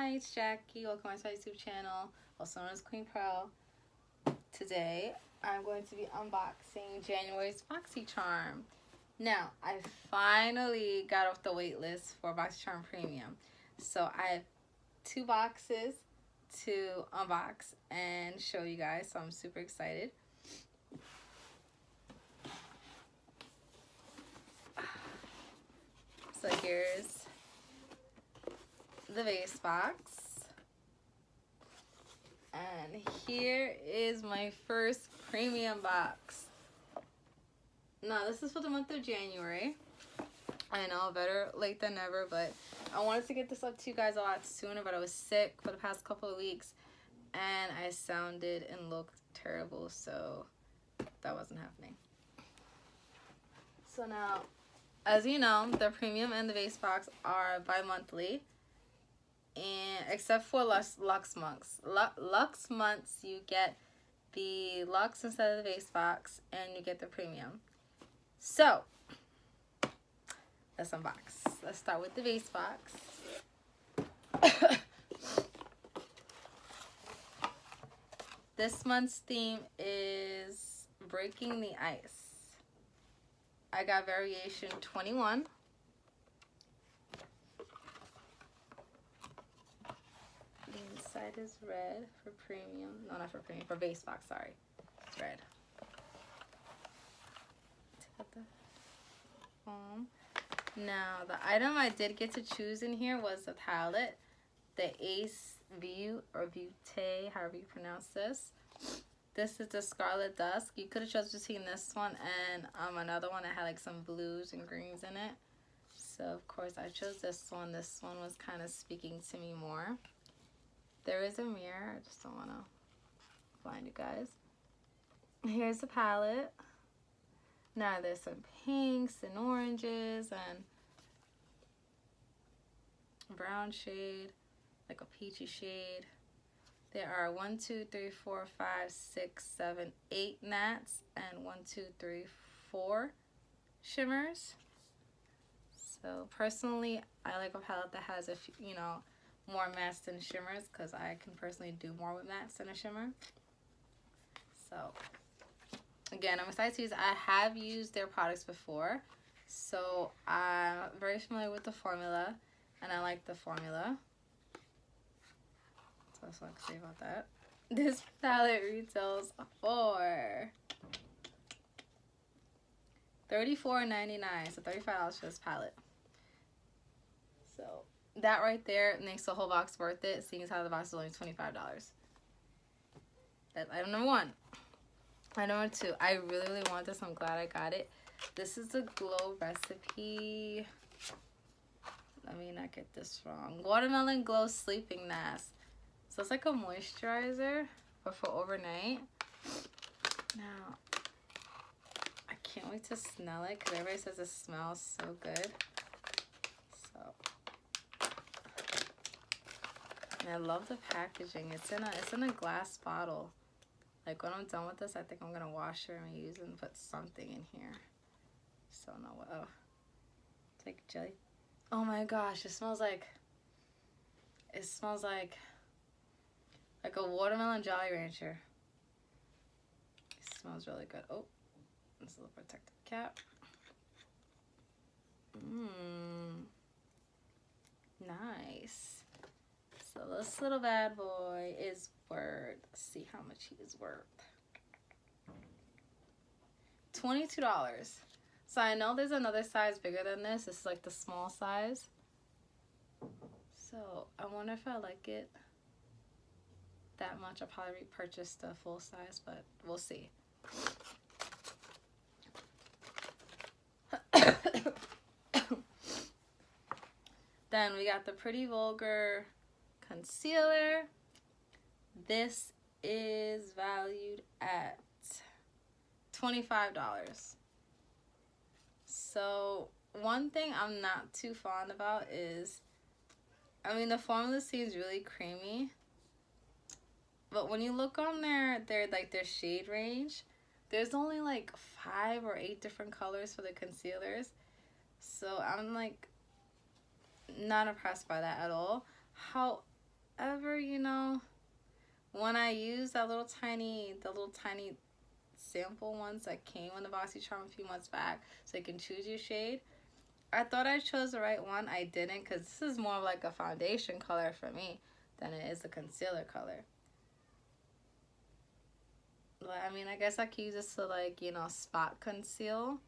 Hi, it's Jackie. Welcome to my YouTube channel, also known as Queen Pro. Today, I'm going to be unboxing January's Boxycharm. Now, I finally got off the wait list for Boxycharm Premium. So, I have 2 boxes to unbox and show you guys, so I'm super excited. So, here's the base box. And here is my first premium box. Now, this is for the month of January. I know, better late than never, but I wanted to get this up to you guys a lot sooner, but I was sick for the past couple of weeks, and I sounded and looked terrible, so that wasn't happening. So now, as you know, the premium and the base box are bi-monthly. And except for Lux months, Lux months, you get the Lux instead of the base box, and you get the premium. So let's unbox. Let's start with the base box. This month's theme is breaking the ice. I got variation 21. Side is red for premium. No, not for premium. For base box, sorry. It's red. Take out the foam. Now, the item I did get to choose in here was the palette. The Ace View or Beauté, however you pronounce this. This is the Scarlet Dusk. You could have chosen between this one and another one that had like some blues and greens in it. So, of course, I chose this one. This one was kind of speaking to me more. There is a mirror. I just don't want to blind you guys. Here's the palette. Now there's some pinks and oranges and brown shade, like a peachy shade. There are 1, 2, 3, 4, 5, 6, 7, 8 mattes and 1, 2, 3, 4 shimmers. So personally, I like a palette that has a few, more mattes than shimmers, because I can personally do more with mattes than a shimmer. So again, I'm excited to use. I have used their products before, so I'm very familiar with the formula, and I like the formula. So that's what I can say about that. This palette retails for $34.99, so $35 for this palette. So that right there makes the whole box worth it, seeing as how the box is only $25. That's item number 1. Item number 2. I really, really want this. I'm glad I got it. This is the Glow Recipe. Let me not get this wrong. Watermelon Glow Sleeping Mask. So it's like a moisturizer, but for overnight. Now, I can't wait to smell it, because everybody says it smells so good. So, and I love the packaging. It's in a glass bottle. Like, when I'm done with this, I think I'm gonna wash it and use it and put something in here. So no, oh, it's like jelly. Oh my gosh, it smells like a watermelon Jolly Rancher. It smells really good. Oh, this is a protective cap. Nice. So this little bad boy is worth, let's see how much he is worth. $22. So I know there's another size bigger than this. This is like the small size. So I wonder if I like it that much. I'll probably repurchase the full size, but we'll see. Then we got the Pretty Vulgar concealer. This is valued at $25. So one thing I'm not too fond about is, the formula seems really creamy, but when you look on their shade range, there's only like 5 or 8 different colors for the concealers. So I'm like not impressed by that at all. you know, when I used the little tiny sample ones that came in the Boxycharm a few months back, so you can choose your shade, I thought I chose the right one. I didn't, because this is more like a foundation color for me than it is a concealer color. But, I mean, I guess I could use this to, like, you know, spot conceal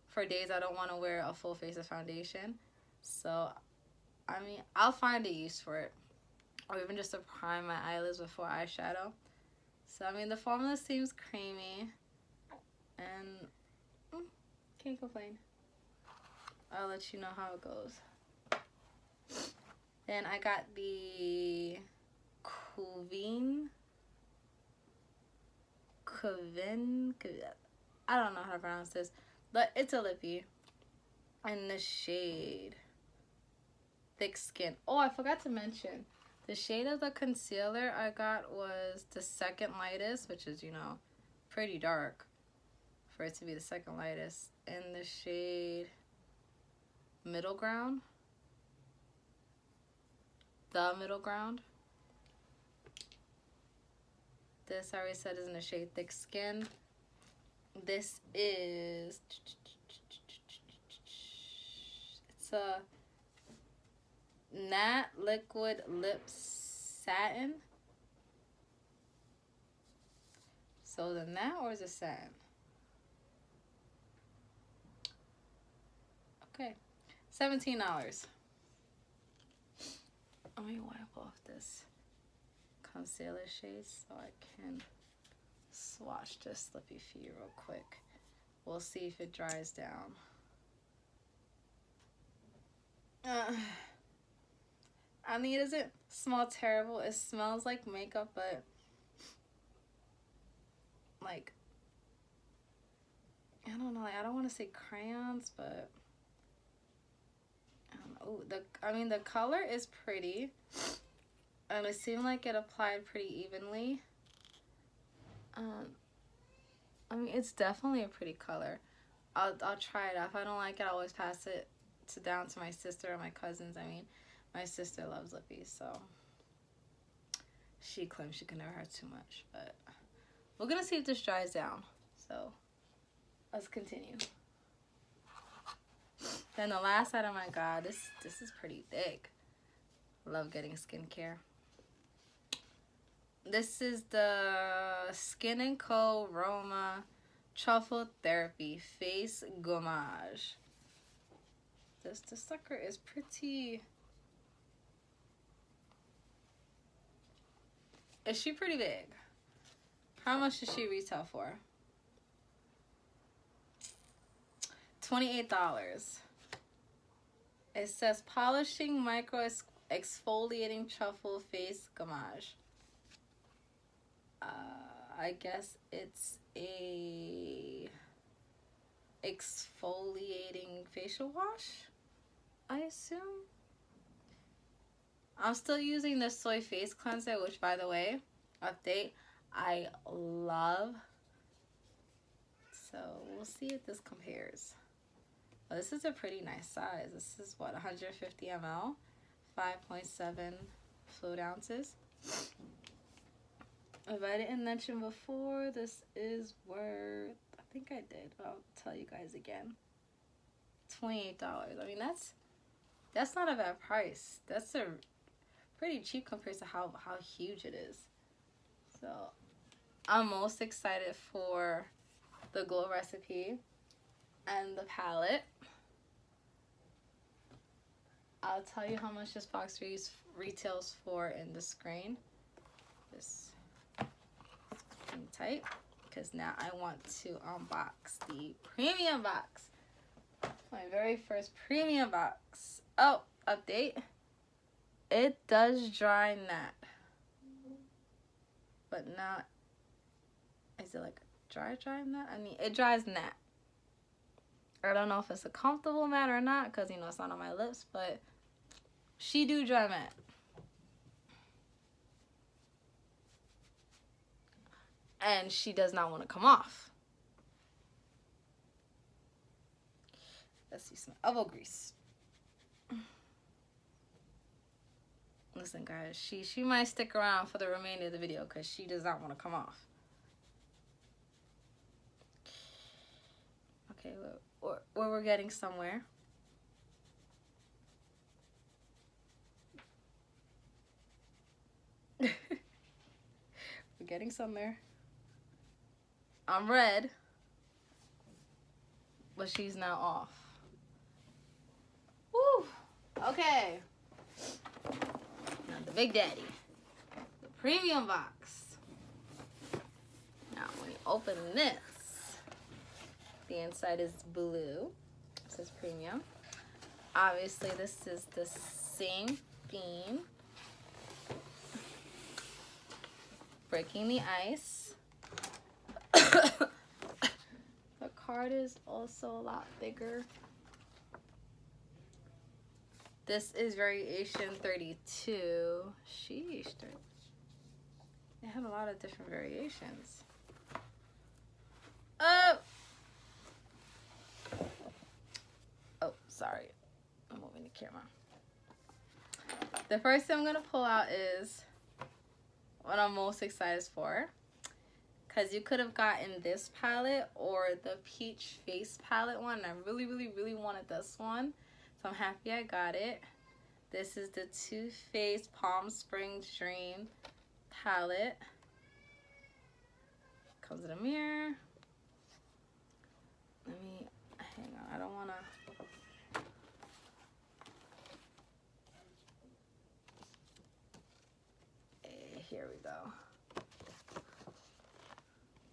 for days I don't want to wear a full face of foundation. So, I mean, I'll find a use for it. Or even just to prime my eyelids before eyeshadow. So, I mean, the formula seems creamy. And, can't complain. I'll let you know how it goes. Then I got the Cuvin. I don't know how to pronounce this, but it's a lippy. And the shade Thick Skin. Oh, I forgot to mention, the shade of the concealer I got was the second lightest, which is, you know, pretty dark for it to be the second lightest. And the shade Middle Ground. The Middle Ground. This I already said is in the shade Thick Skin. This is, it's a Matte Liquid Lip Satin. So is it matte or is it satin? Okay, $17. Let me wipe off this concealer shade so I can swatch this lippy for you real quick. We'll see if it dries down. I mean, it doesn't smell terrible. It smells like makeup, but like, I don't know, like, I don't want to say crayons, but oh, I mean, the color is pretty, and it seemed like it applied pretty evenly. I mean, it's definitely a pretty color. I'll try it out. If I don't like it, I'll always pass it down to my sister or my cousins. I mean, my sister loves lippies, so she claims she can never have too much. But we're gonna see if this dries down. So let's continue. Then the last item I got, this is pretty thick. Love getting skincare. This is the Skin & Co. Roma Truffle Therapy Face Gommage. This sucker is pretty... Is she pretty big? How much does she retail for? $28. It says Polishing Micro Exfoliating Truffle Face Gommage. I guess it's a exfoliating facial wash, I assume. I'm still using the soy face cleanser, which, by the way, update, I love. So we'll see if this compares. Well, this is a pretty nice size. This is what, 150 ml, 5.7 fluid ounces. If I didn't mention before, this is worth, I think I did, but I'll tell you guys again, $28. I mean, that's not a bad price. That's a pretty cheap compared to how huge it is. So I'm most excited for the Glow recipe and the palette. I'll tell you how much this box retails for in the screen. Just tight, because now I want to unbox the premium box. My very first premium box. Oh, update. It does dry matte. But not, is it like dry matte? I mean, it dries matte. I don't know if it's a comfortable matte or not, because, you know, it's not on my lips, but she do dry matte. And she does not want to come off. Let's see some elbow grease. Listen, guys, she might stick around for the remainder of the video because she does not want to come off. Okay, we're getting somewhere. We're getting somewhere. I'm red, but she's now off. Woo! Okay. Now the Big Daddy, the premium box. Now when you open this, the inside is blue. It says premium. Obviously, this is the same theme. Breaking the ice. The card is also a lot bigger. This is variation 32. Sheesh. They have a lot of different variations. Oh, sorry. I'm moving the camera. The first thing I'm going to pull out is what I'm most excited for. Because you could have gotten this palette or the peach face palette one. And I really, really, really wanted this one. So I'm happy I got it. This is the Too Faced Palm Springs Dream palette. Comes in a mirror. Let me, hang on, I don't want to. Here we go.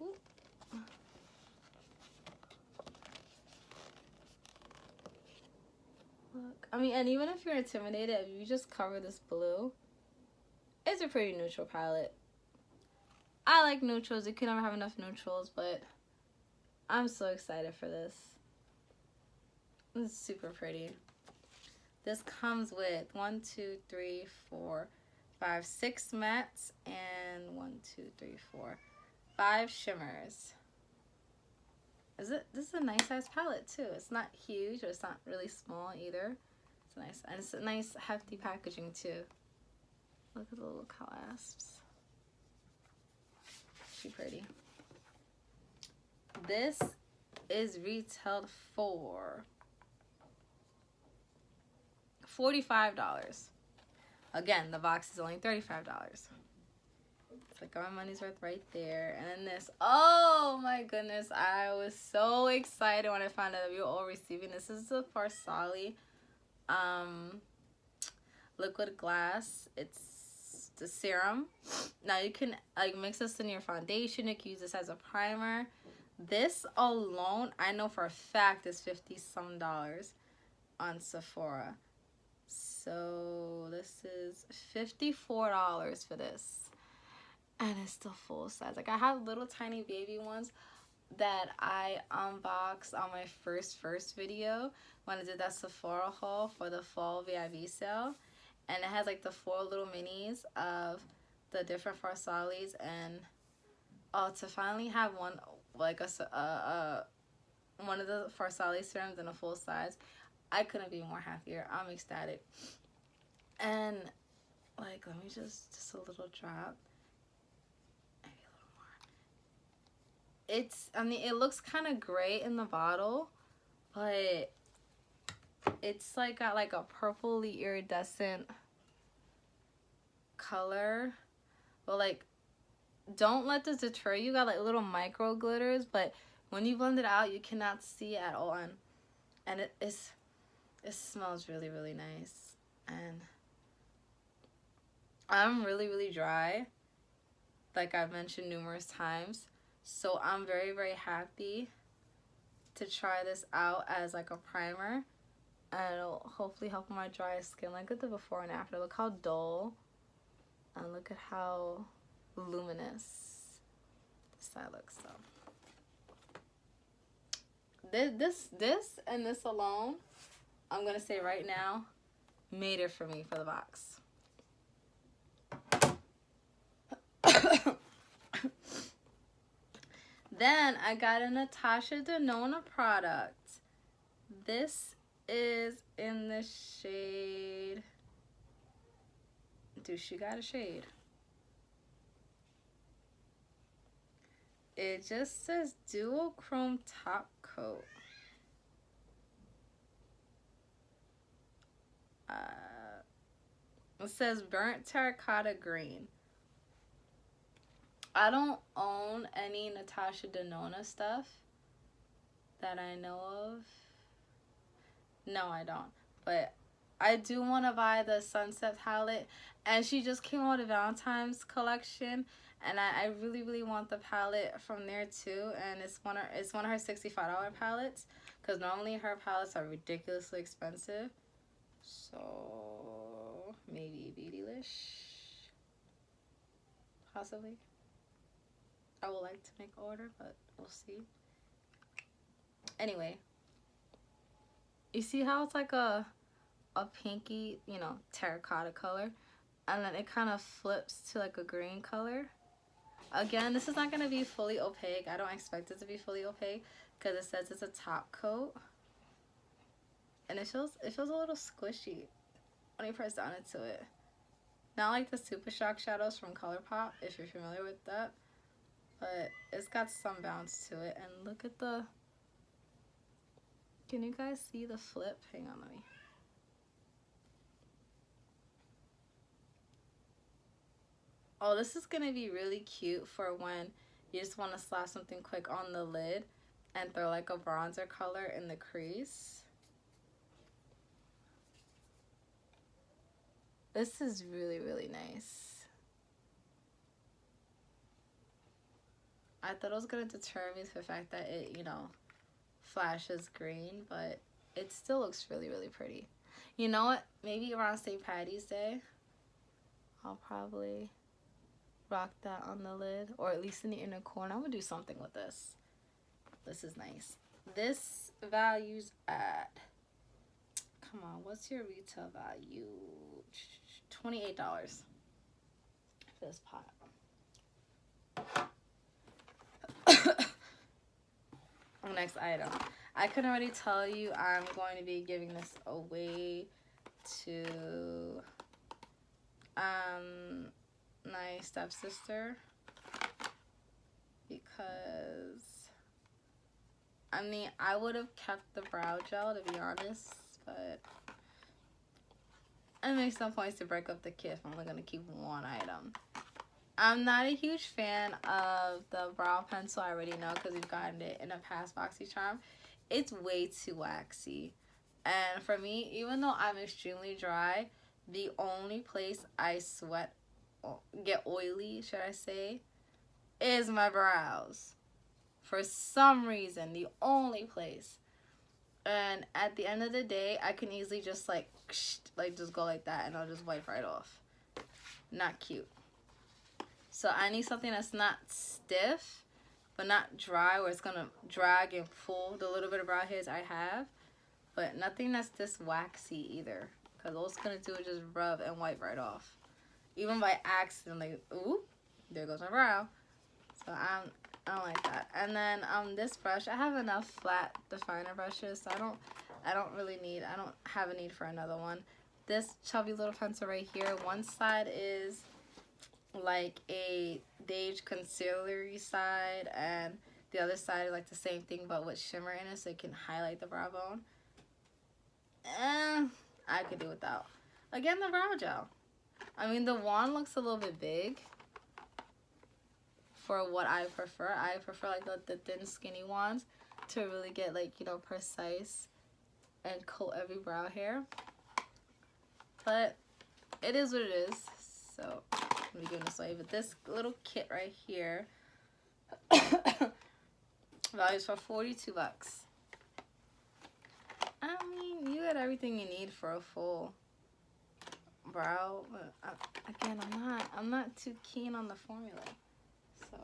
Ooh. Look, I mean, and even if you're intimidated, if you just cover this blue, it's a pretty neutral palette. I like neutrals. You can never have enough neutrals, but I'm so excited for this. It's super pretty. This comes with 1, 2, 3, 4, 5, 6 mattes and 1, 2, 3, 4, 5 shimmers. This is a nice size palette too. It's not huge, or it's not really small either. It's nice, and it's a nice hefty packaging too. Look at the little clasps. She's pretty. This is retailed for $45. Again, the box is only $35. It's like got my money's worth right there. And then this, oh my goodness, I was so excited when I found out that we were all receiving this. This is the Farsali liquid glass. It's the serum. Now you can like mix this in your foundation. You can use this as a primer. This alone, I know for a fact, is $50-some on Sephora. So this is $54 for this, and it's the full size. Like I have little tiny baby ones that I unboxed on my first video when I did that Sephora haul for the fall VIB sale, and it has like the 4 little minis of the different Farsalis, and to finally have one like one of the Farsali serums in a full size, I couldn't be more happier. I'm ecstatic. And like, let me just a little drop. Maybe a little more. It's, I mean, it looks kind of gray in the bottle, but it's like got like a purpley iridescent color. But like, don't let this deter you. Got like little micro glitters, but when you blend it out, you cannot see it at all. And it smells really, really nice. And I'm really, really dry, like I've mentioned numerous times. So I'm very, very happy to try this out as like a primer. And it'll hopefully help my dry skin. Like at the before and after. Look how dull. And look at how luminous this side looks. So this and this alone, I'm gonna say right now, made it for me for the box. Then I got a Natasha Denona product. This is in the shade Do she got a shade? It just says dual chrome top coat. It says burnt terracotta green. I don't own any Natasha Denona stuff that I know of. No, I don't. But I do want to buy the Sunset palette. And she just came out with a Valentine's collection. And I really, really want the palette from there too. And it's one of her $65 palettes. Because normally her palettes are ridiculously expensive. So, maybe Beautylish. Possibly. I would like to make an order, but we'll see. Anyway. You see how it's like a pinky, you know, terracotta color? And then it kind of flips to like a green color. Again, this is not going to be fully opaque. I don't expect it to be fully opaque because it says it's a top coat. And it feels a little squishy when you press down into it. Not like the Super Shock shadows from ColourPop, if you're familiar with that. But it's got some bounce to it. And look at the... Can you guys see the flip? Hang on, let me... Oh, this is going to be really cute for when you just want to slap something quick on the lid and throw like a bronzer color in the crease. This is really, really nice. I thought it was going to deter me to the fact that it, you know, flashes green, but it still looks really, really pretty. You know what? Maybe around St. Patty's Day, I'll probably rock that on the lid, or at least in the inner corner. I'm going to do something with this. This is nice. This values at... Come on, what's your retail value? $28 for this pot. Next item. I can already tell you I'm going to be giving this away to my stepsister because I mean I would have kept the brow gel to be honest, but it makes no point to break up the kit if I'm only gonna keep one item. I'm not a huge fan of the brow pencil. I already know because we've gotten it in a past Boxycharm. It's way too waxy. And for me, even though I'm extremely dry, the only place I sweat, get oily, should I say, is my brows. For some reason, the only place. And at the end of the day, I can easily just like just go like that and I'll just wipe right off. Not cute. So I need something that's not stiff, but not dry, where it's going to drag and pull the little bit of brow hairs I have. But nothing that's this waxy either, because all it's going to do is just rub and wipe right off. Even by accident, like, ooh, there goes my brow. So I don't like that. And then this brush, I have enough flat definer brushes, so I don't have a need for another one. This chubby little pencil right here, one side is like a beige concealery side, and the other side is like the same thing but with shimmer in it, so it can highlight the brow bone. I could do without. Again, the brow gel. I mean, the wand looks a little bit big for what I prefer. I prefer like the thin skinny wands to really get like, you know, precise and coat every brow hair. But it is what it is. So let me give this away. But this little kit right here values for $42. I mean, you get everything you need for a full brow. But again, I'm not too keen on the formula. So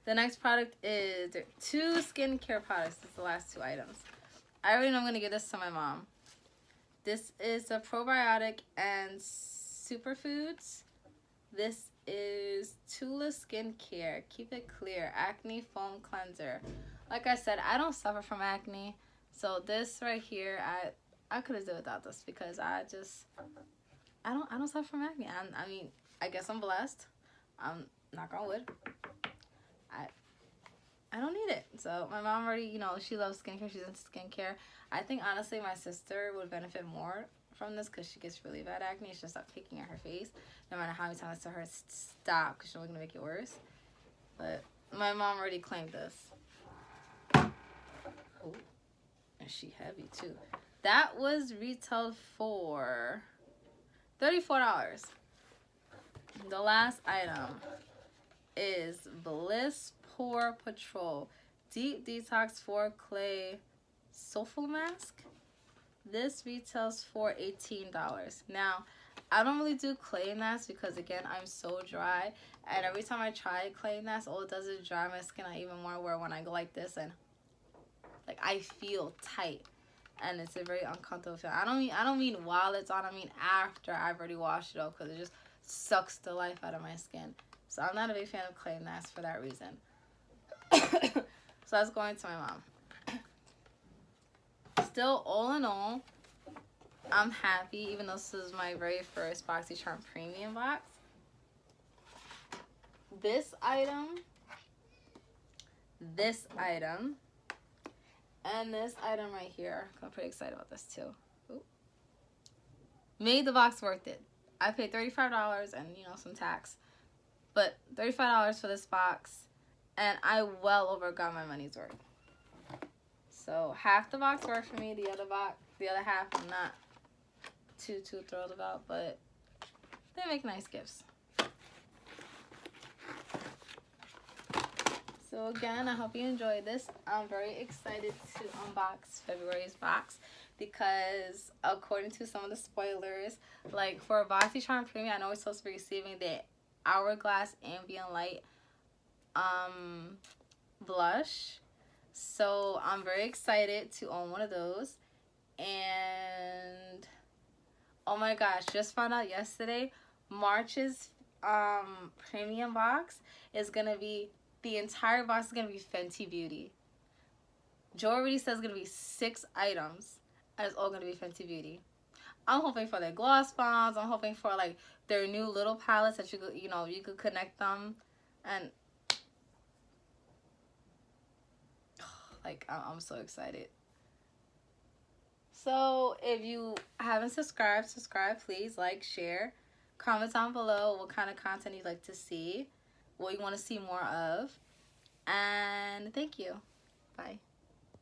the next product is two skincare products. This is the last two items. I already know I'm gonna give this to my mom. This is a probiotic and superfoods. This is Tula Skincare. Keep it clear. Acne foam cleanser. Like I said, I don't suffer from acne. So this right here, I could have done without this because I don't suffer from acne. I mean, I guess I'm blessed. Knock on wood. I don't need it. So my mom already, you know, she loves skincare. She's into skincare. I think honestly my sister would benefit more from this because she gets really bad acne. It's just stop picking at her face. No matter how many times I tell her stop, because she's only gonna make it worse. But my mom already claimed this. Oh, and she heavy too. That was retailed for $34. The last item is Bliss Pore Patrol Deep Detox 4 Clay Sulfur Mask. This retails for $18. Now, I don't really do clay masks because, again, I'm so dry. And every time I try clay masks, all it does is dry my skin out even more, where when I go like this and, like, I feel tight. And it's a very uncomfortable feeling. I don't mean while it's on. I mean after I've already washed it off, because it just sucks the life out of my skin. So I'm not a big fan of clay masks for that reason. So I was going to my mom. Still, all in all, I'm happy, even though this is my very first Boxycharm premium box. This item, and this item right here, I'm pretty excited about this too. Ooh. Made the box worth it. I paid $35 and, you know, some tax. But $35 for this box, and I well over got my money's worth. So half the box worked for me. The other half, I'm not too thrilled about, but they make nice gifts. So again, I hope you enjoyed this. I'm very excited to unbox February's box because according to some of the spoilers, like for Boxycharm Premium, I know we're supposed to be receiving the Hourglass Ambient Light blush. So I'm very excited to own one of those. And oh my gosh, just found out yesterday, March's premium box is gonna be, the entire box is gonna be Fenty Beauty. Joe already says it's gonna be 6 items, and it's all gonna be Fenty Beauty. I'm hoping for their gloss bombs. I'm hoping for like their new little palettes that you could connect them, and like I'm so excited. So if you haven't subscribed, subscribe please. Like, share, comment down below what kind of content you'd like to see, what you want to see more of, and thank you. Bye.